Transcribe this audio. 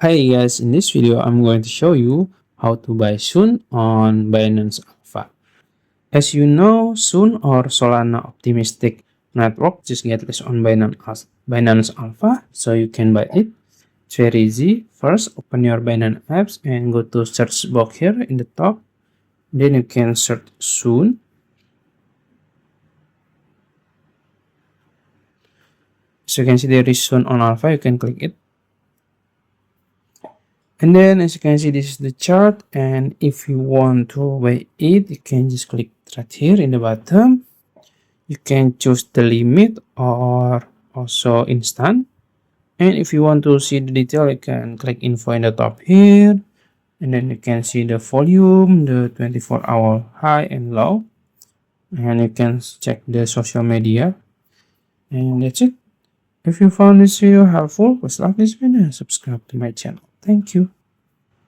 Hi guys, in this video I'm going to show you how to buy Sun on Binance Alpha. As you know, Sun or Solana Optimistic Network just get listed on Binance Alpha, so you can buy it. It's very easy. First, open your Binance apps and go to search box here in the top. Then you can search Sun. So you can see there is Sun on Alpha, you can click it. And then as you can see, this is the chart, and if you want to buy it, you can just click right here in the bottom. You can choose the limit or also instant, and if you want to see the detail, you can click info in the top here, and then you can see the volume, the 24-hour high and low, and you can check the social media. And that's it. If you found this video helpful, please like this video and subscribe to my channel. Thank you.